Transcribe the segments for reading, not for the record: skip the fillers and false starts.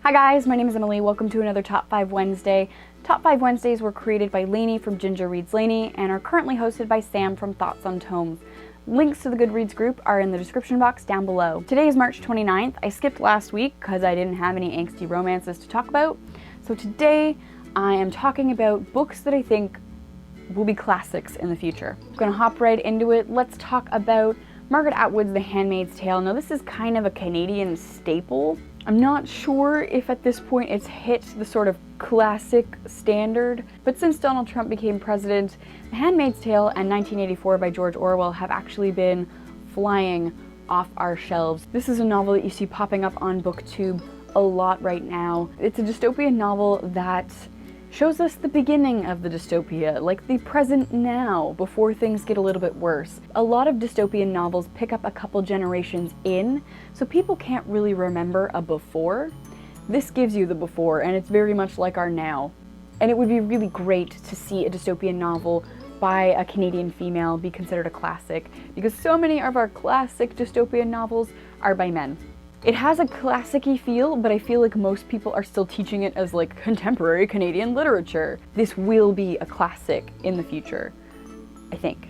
Hi guys, my name is Emily. Welcome to another Top 5 Wednesday. Top 5 Wednesdays were created by Lainey from Ginger Reads Lainey and are currently hosted by Sam from Thoughts on Tomes. Links to the Goodreads group are in the description box down below. Today is March 29th. I skipped last week because I didn't have any angsty romances to talk about. So today I am talking about books that I think will be classics in the future. I'm gonna hop right into it. Let's talk about Margaret Atwood's The Handmaid's Tale. Now this is kind of a Canadian staple. I'm not sure if at this point it's hit the sort of classic standard, but since Donald Trump became president, The Handmaid's Tale and 1984 by George Orwell have actually been flying off our shelves. This is a novel that you see popping up on BookTube a lot right now. It's a dystopian novel that shows us the beginning of the dystopia, like the present now, before things get a little bit worse. A lot of dystopian novels pick up a couple generations in, so people can't really remember a before. This gives you the before, and it's very much like our now. And it would be really great to see a dystopian novel by a Canadian female be considered a classic, because so many of our classic dystopian novels are by men. It has a classic-y feel, but I feel like most people are still teaching it as like contemporary Canadian literature. This will be a classic in the future, I think.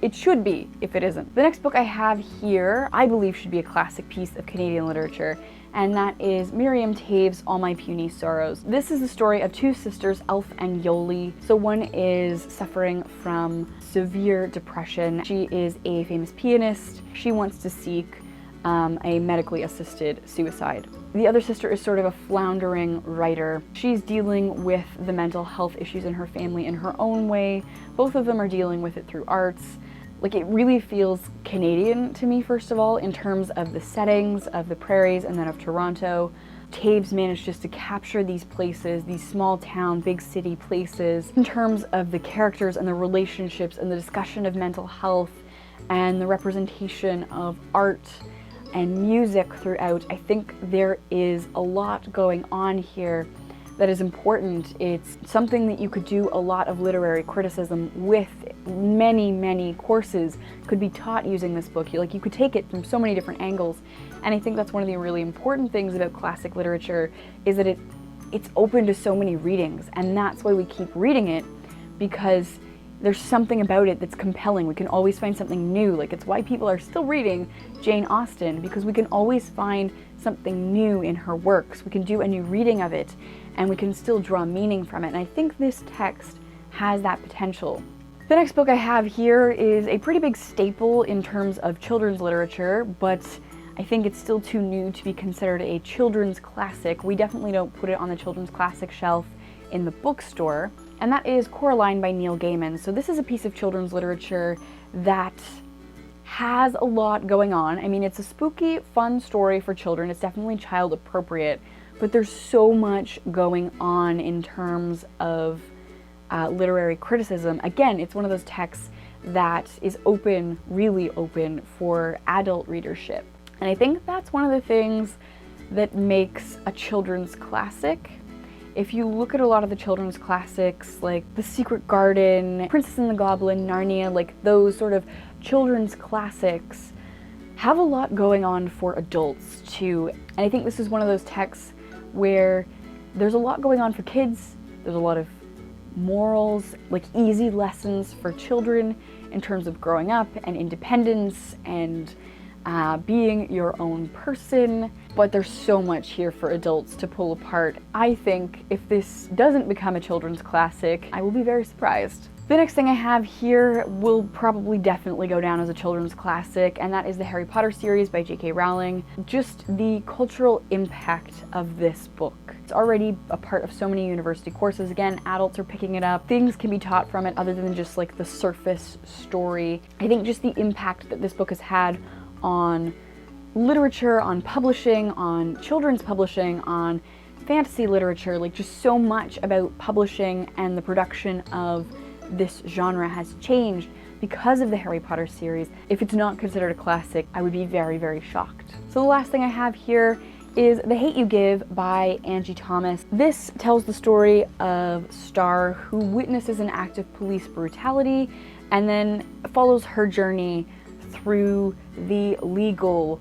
It should be, if it isn't. The next book I have here, I believe should be a classic piece of Canadian literature, and that is Miriam Toews' All My Puny Sorrows. This is the story of two sisters, Elf and Yoli. So one is suffering from severe depression. She is a famous pianist. She wants to seek a medically assisted suicide. The other sister is sort of a floundering writer. She's dealing with the mental health issues in her family in her own way. Both of them are dealing with it through arts. Like, it really feels Canadian to me, first of all, in terms of the settings of the prairies and then of Toronto. Toews managed just to capture these places, these small town, big city places, in terms of the characters and the relationships and the discussion of mental health and the representation of art and music throughout. I think there is a lot going on here that is important. It's something that you could do a lot of literary criticism with. Many courses could be taught using this book. You could take it from so many different angles. And I think that's one of the really important things about classic literature, is that it's open to so many readings. And that's why we keep reading it, because there's something about it that's compelling. We can always find something new. Like, it's why people are still reading Jane Austen, because we can always find something new in her works. We can do a new reading of it, and we can still draw meaning from it. And I think this text has that potential. The next book I have here is a pretty big staple in terms of children's literature, but I think it's still too new to be considered a children's classic. We definitely don't put it on the children's classic shelf in the bookstore, and that is Coraline by Neil Gaiman. So this is a piece of children's literature that has a lot going on. I mean, it's a spooky, fun story for children. It's definitely child appropriate, but there's so much going on in terms of literary criticism. Again, it's one of those texts that is open, really open for adult readership. And I think that's one of the things that makes a children's classic. If you look at a lot of the children's classics, like The Secret Garden, Princess and the Goblin, Narnia, like those sort of children's classics have a lot going on for adults too. And I think this is one of those texts where there's a lot going on for kids. There's a lot of morals, like easy lessons for children in terms of growing up and independence and being your own person, but there's so much here for adults to pull apart. I think if this doesn't become a children's classic, I will be very surprised. The next thing I have here will probably definitely go down as a children's classic, and that is the Harry Potter series by J.K. Rowling. Just the cultural impact of this book. It's already a part of so many university courses. Again, adults are picking it up. Things can be taught from it other than just like the surface story. I think just the impact that this book has had on literature, on publishing, on children's publishing, on fantasy literature, like just so much about publishing and the production of this genre has changed because of the Harry Potter series. If it's not considered a classic, I would be very shocked. So the last thing I have here is The Hate U Give by Angie Thomas. This tells the story of Star, who witnesses an act of police brutality and then follows her journey through the legal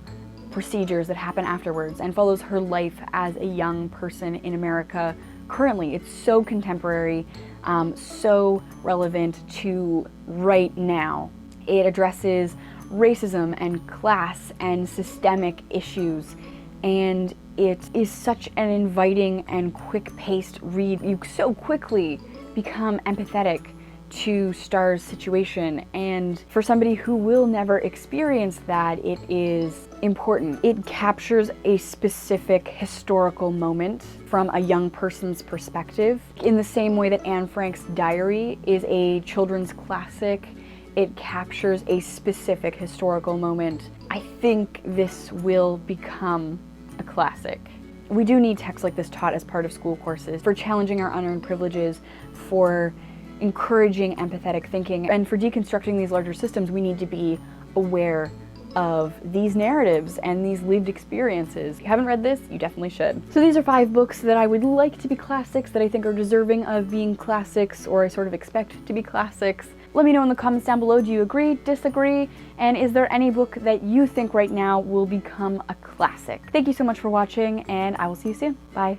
procedures that happen afterwards and follows her life as a young person in America currently. It's so contemporary, so relevant to right now. It addresses racism and class and systemic issues, and it is such an inviting and quick-paced read. You so quickly become empathetic to Star's situation, and for somebody who will never experience that, it is important. It captures a specific historical moment from a young person's perspective. In the same way that Anne Frank's diary is a children's classic, it captures a specific historical moment. I think this will become a classic. We do need texts like this taught as part of school courses for challenging our unearned privileges, for encouraging empathetic thinking, and for deconstructing these larger systems. We need to be aware of these narratives and these lived experiences. If you haven't read this, you definitely should. So these are 5 books that I would like to be classics, that I think are deserving of being classics, or I sort of expect to be classics. Let me know in the comments down below, do you agree, disagree, and is there any book that you think right now will become a classic? Thank you so much for watching, and I will see you soon. Bye.